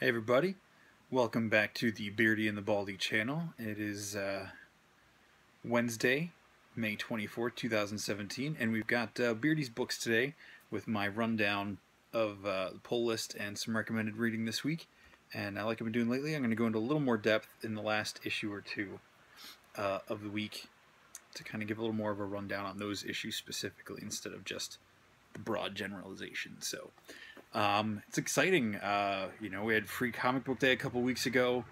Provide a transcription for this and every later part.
Hey everybody, welcome back to the Beardy and the Baldy channel. It is Wednesday, May 24th, 2017, and we've got Beardy's books today with my rundown of the pull list and some recommended reading this week. And like I've been doing lately, I'm going to go into a little more depth in the last issue or two of the week to kind of give a little more of a rundown on those issues specifically instead of just the broad generalization. So it's exciting. We had Free Comic Book Day a couple weeks ago.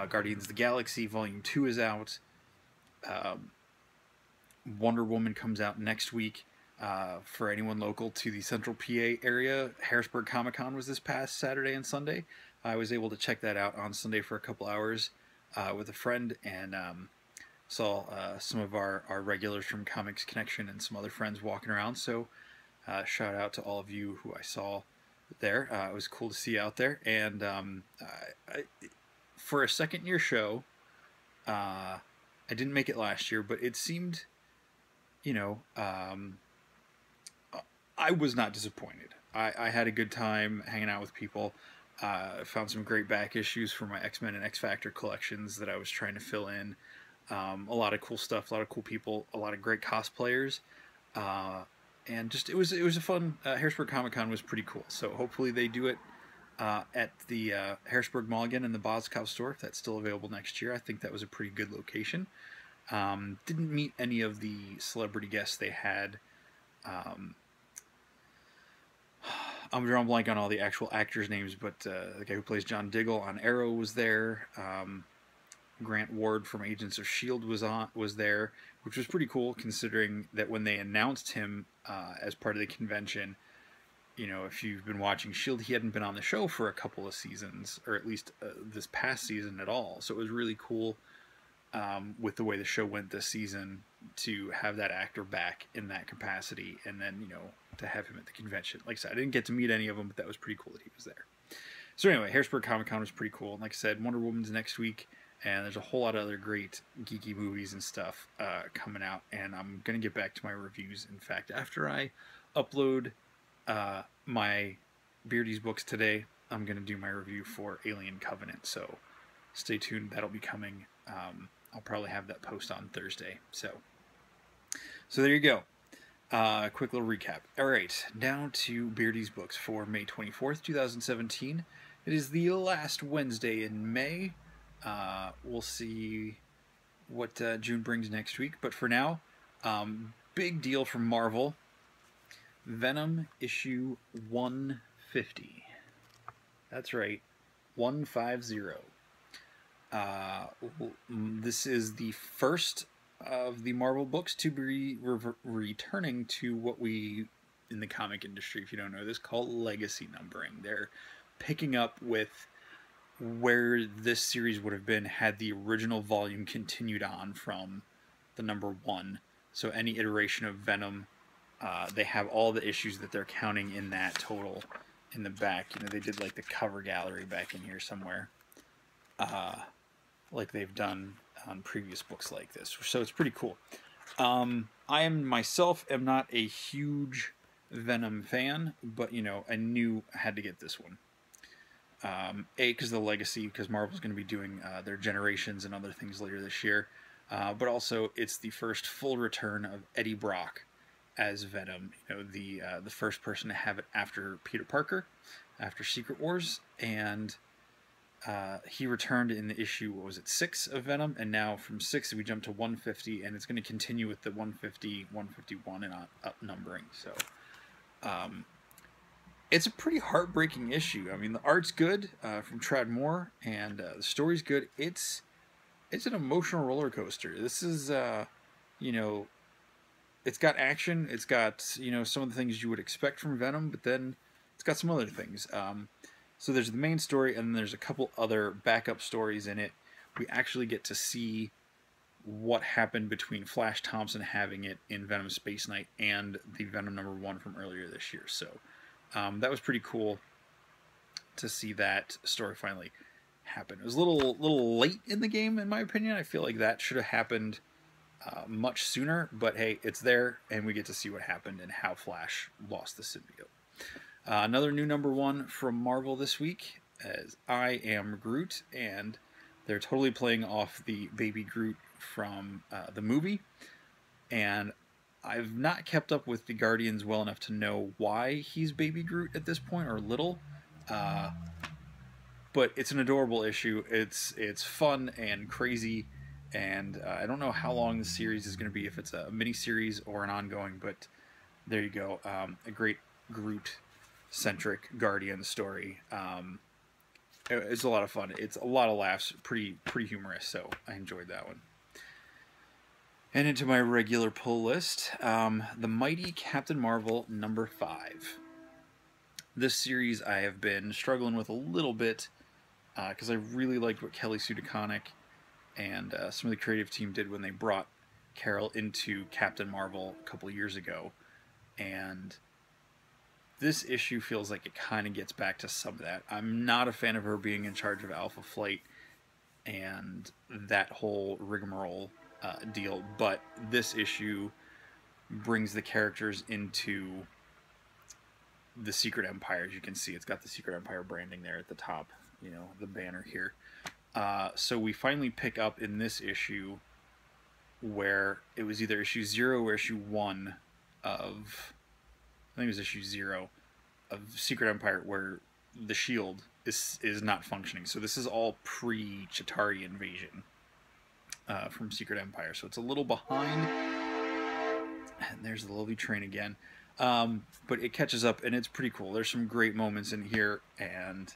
Guardians of the Galaxy Volume 2 is out. Wonder Woman comes out next week. For anyone local to the Central PA area, Harrisburg Comic Con was this past Saturday and Sunday. I was able to check that out on Sunday for a couple hours with a friend and saw some of our regulars from Comics Connection and some other friends walking around. So shout out to all of you who I saw there. It was cool to see out there. And for a second year show, I didn't make it last year, but it seemed, I was not disappointed. I had a good time hanging out with people. I found some great back issues for my X-Men and X-Factor collections that I was trying to fill in. A lot of cool stuff, a lot of cool people, a lot of great cosplayers. And just it was a fun. Harrisburg Comic Con was pretty cool. So hopefully they do it at the Harrisburg Mall again in the Boskow store, if that's still available next year. I think that was a pretty good location. Didn't meet any of the celebrity guests they had. I'm drawing blank on all the actual actors' names, but the guy who plays John Diggle on Arrow was there. Grant Ward from Agents of S.H.I.E.L.D. was there, which was pretty cool considering that when they announced him as part of the convention, if you've been watching S.H.I.E.L.D., he hadn't been on the show for a couple of seasons, or at least this past season at all. So it was really cool with the way the show went this season to have that actor back in that capacity, and then, to have him at the convention. Like I said, I didn't get to meet any of them, but that was pretty cool that he was there. So anyway, Harrisburg Comic Con was pretty cool. And like I said, Wonder Woman's next week. And there's a whole lot of other great geeky movies and stuff coming out. And I'm going to get back to my reviews. In fact, after I upload my Beardy's books today, I'm going to do my review for Alien Covenant. So stay tuned. That'll be coming. I'll probably have that post on Thursday. So there you go. Quick little recap. All right, down to Beardy's books for May 24th, 2017. It is the last Wednesday in May. We'll see what June brings next week. But for now, big deal from Marvel. Venom issue 150. That's right, 150. This is the first of the Marvel books to be returning to what we, in the comic industry, if you don't know this, call legacy numbering. They're picking up with where this series would have been had the original volume continued on from the number 1. So any iteration of Venom, they have all the issues that they're counting in that total in the back. They did like the cover gallery back in here somewhere, like they've done on previous books like this. So it's pretty cool. I myself am not a huge Venom fan, but I knew I had to get this one. Because of the legacy, because Marvel's going to be doing their Generations and other things later this year. But also, it's the first full return of Eddie Brock as Venom. The first person to have it after Peter Parker, after Secret Wars. And he returned in the issue, 6 of Venom? And now from 6, we jump to 150, and it's going to continue with the 150, 151, and up numbering. So, it's a pretty heartbreaking issue. I mean, the art's good from Trad Moore, and the story's good. It's an emotional roller coaster. This is, it's got action. It's got, some of the things you would expect from Venom, but then it's got some other things. So there's the main story, and then there's a couple other backup stories in it. We actually get to see what happened between Flash Thompson having it in Venom Space Knight and the Venom number 1 from earlier this year. So that was pretty cool to see that story finally happen. It was a little late in the game, in my opinion. I feel like that should have happened much sooner, but hey, it's there, and we get to see what happened and how Flash lost the symbiote. Another new number 1 from Marvel this week. as I Am Groot, and they're totally playing off the Baby Groot from the movie. And I've not kept up with the Guardians well enough to know why he's Baby Groot at this point, or little. Uh, but it's an adorable issue. It's fun and crazy, and I don't know how long the series is going to be, if it's a mini series or an ongoing. But there you go, a great Groot centric Guardian story. It's a lot of fun. It's a lot of laughs, pretty humorous. So I enjoyed that one. And into my regular pull list, the Mighty Captain Marvel #5. This series I have been struggling with a little bit because I really liked what Kelly Sue DeConnick and some of the creative team did when they brought Carol into Captain Marvel a couple of years ago. And this issue feels like it kind of gets back to some of that. I'm not a fan of her being in charge of Alpha Flight and that whole rigmarole deal, but this issue brings the characters into the Secret Empire. As you can see, it's got the Secret Empire branding there at the top, you know, the banner here. So we finally pick up in this issue where it was either issue 0 or issue 1 of, I think it was issue 0 of Secret Empire, where the shield is not functioning. So this is all pre-Chitauri invasion from Secret Empire. So it's a little behind. And there's the lovely train again. But it catches up, and it's pretty cool. There's some great moments in here, and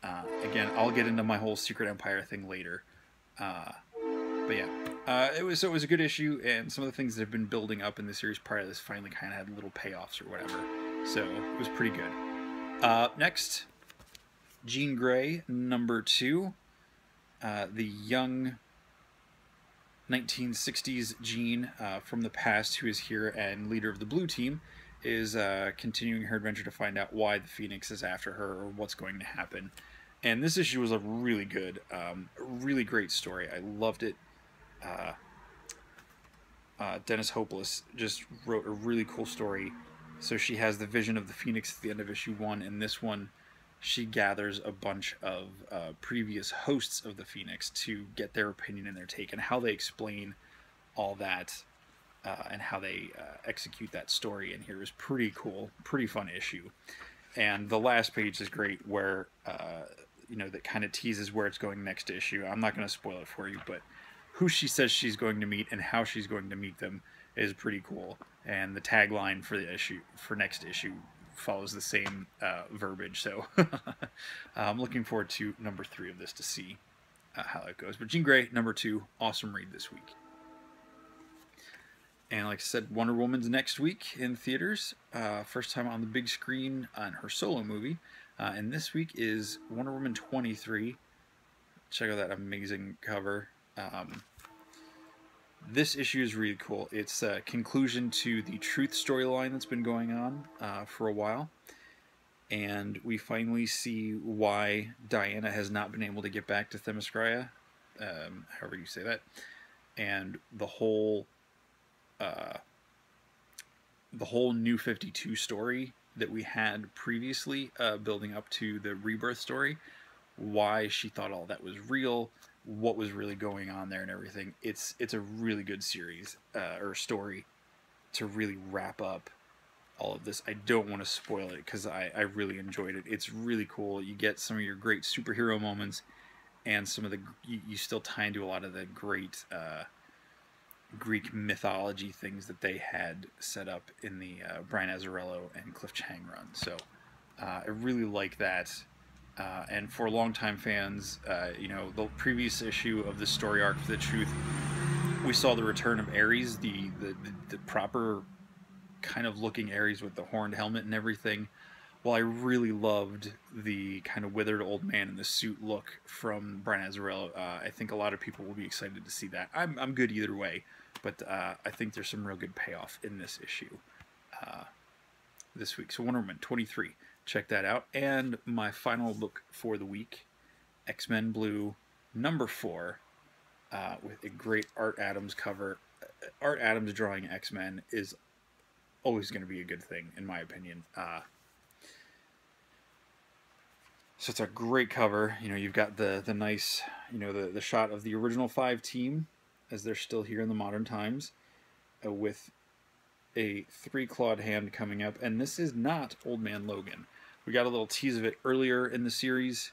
again, I'll get into my whole Secret Empire thing later. But yeah, it was a good issue, and some of the things that have been building up in the series prior to this finally kind of had little payoffs or whatever. So it was pretty good. Next, Jean Grey #2, the young 1960s Jean from the past, who is here and leader of the Blue Team, is continuing her adventure to find out why the Phoenix is after her or what's going to happen. And this issue was a really good, really great story. I loved it. Dennis Hopeless just wrote a really cool story. So she has the vision of the Phoenix at the end of issue 1, and this one she gathers a bunch of previous hosts of the Phoenix to get their opinion and their take, and how they explain all that and how they execute that story in here is pretty cool, pretty fun issue. And the last page is great, where you know, that kind of teases where it's going next issue. I'm not going to spoil it for you, but who she says she's going to meet and how she's going to meet them is pretty cool. And the tagline for the issue, for next issue, follows the same verbiage. So I'm looking forward to #3 of this to see how it goes. But Jean Grey #2, awesome read this week. And like I said, Wonder Woman's next week in theaters. First time on the big screen on her solo movie. And this week is Wonder Woman 23. Check out that amazing cover. This issue is really cool. It's a conclusion to the Truth storyline that's been going on for a while. And we finally see why Diana has not been able to get back to Themyscira, however you say that. And the whole New 52 story that we had previously, building up to the Rebirth story, why she thought all that was real, what was really going on there and everything. It's a really good series, or story, to really wrap up all of this. I don't want to spoil it because I really enjoyed it. It's really cool. You get some of your great superhero moments, and some of the, you still tie into a lot of the great Greek mythology things that they had set up in the Brian Azzarello and Cliff Chang run. So I really like that. And for longtime fans, you know, the previous issue of the story arc for the Truth, we saw the return of Ares, the proper kind of looking Ares with the horned helmet and everything. Well, I really loved the kind of withered old man in the suit look from Brian Azzarello. I think a lot of people will be excited to see that. I'm good either way, but I think there's some real good payoff in this issue this week. So Wonder Woman 23, check that out. And my final book for the week, X-Men Blue #4, with a great Art Adams cover. Art Adams drawing X-Men is always going to be a good thing, in my opinion. So it's a great cover. You know, you've got the nice, you know, the shot of the original 5 team as they're still here in the modern times, with a 3-clawed hand coming up, and this is not Old Man Logan. We got a little tease of it earlier in the series.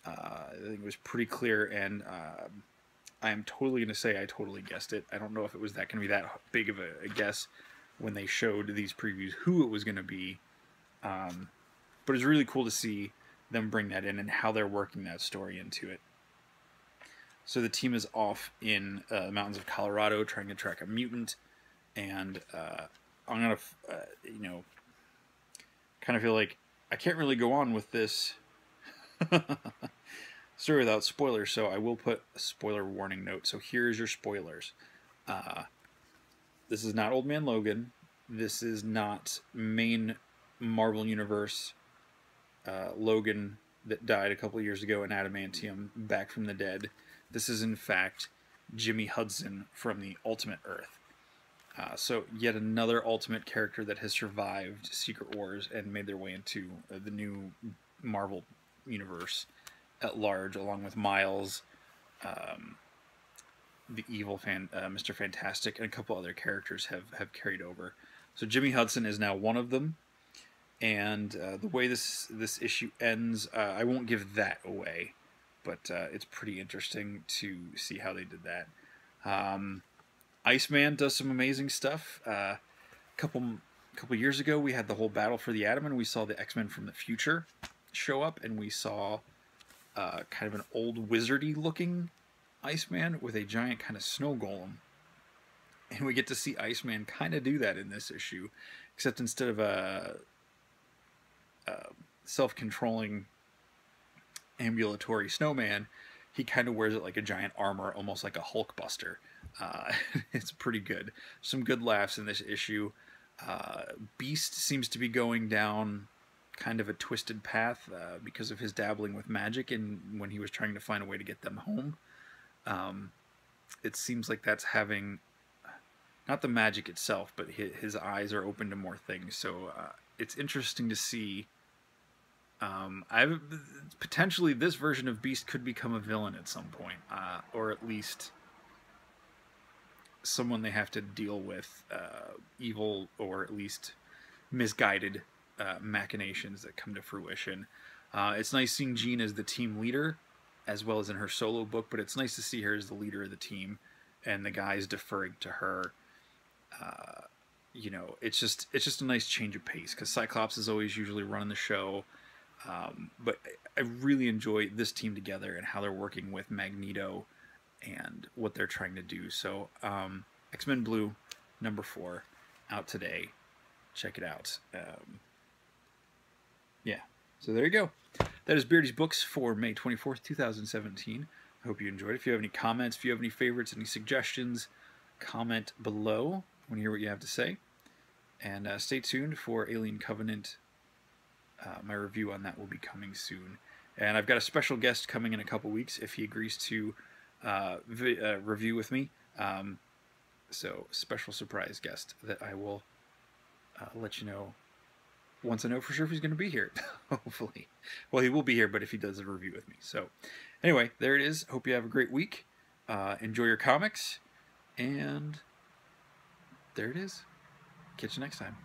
I think it was pretty clear, and I am totally going to say I totally guessed it. I don't know if it was going to be that big of a guess when they showed these previews who it was going to be, but it's really cool to see them bring that in and how they're working that story into it. So the team is off in the mountains of Colorado trying to track a mutant, and I'm gonna, you know, kind of feel like I can't really go on with this story without spoilers, so I will put a spoiler warning note. So here's your spoilers. This is not Old Man Logan. This is not main Marvel Universe Logan that died a couple of years ago in Adamantium, back from the dead. This is, in fact, Jimmy Hudson from the Ultimate Earth. So yet another Ultimate character that has survived Secret Wars and made their way into the new Marvel Universe at large, along with Miles, the evil Mr. Fantastic, and a couple other characters have carried over. So Jimmy Hudson is now one of them. And the way this issue ends, I won't give that away, but it's pretty interesting to see how they did that. Iceman does some amazing stuff. Couple years ago, we had the whole battle for the Atom, and we saw the X-Men from the future show up, and we saw kind of an old wizardy-looking Iceman with a giant kind of snow golem. And we get to see Iceman kind of do that in this issue, except instead of a self-controlling ambulatory snowman, he kind of wears it like a giant armor, almost like a Hulkbuster. It's pretty good. Some good laughs in this issue. Beast seems to be going down kind of a twisted path because of his dabbling with magic, and when he was trying to find a way to get them home. It seems like that's having, not the magic itself, but his eyes are open to more things. So it's interesting to see. Potentially this version of Beast could become a villain at some point, or at least someone they have to deal with evil or at least misguided machinations that come to fruition. It's nice seeing Jean as the team leader, as well as in her solo book, but it's nice to see her as the leader of the team and the guys deferring to her. You know, it's just a nice change of pace, because Cyclops is always usually running the show. But I really enjoy this team together and how they're working with Magneto and what they're trying to do. So X-Men Blue #4 out today. Check it out. Yeah, so there you go. That is Beardy's Books for May 24th, 2017. I hope you enjoyed. If you have any comments, if you have any favorites, any suggestions, comment below. I want to hear what you have to say. And stay tuned for Alien Covenant. My review on that will be coming soon. And I've got a special guest coming in a couple weeks if he agrees to review with me. So, special surprise guest that I will let you know once I know for sure if he's going to be here. Hopefully. Well, he will be here, but if he does a review with me. So, anyway, there it is. Hope you have a great week. Enjoy your comics. And there it is. Catch you next time.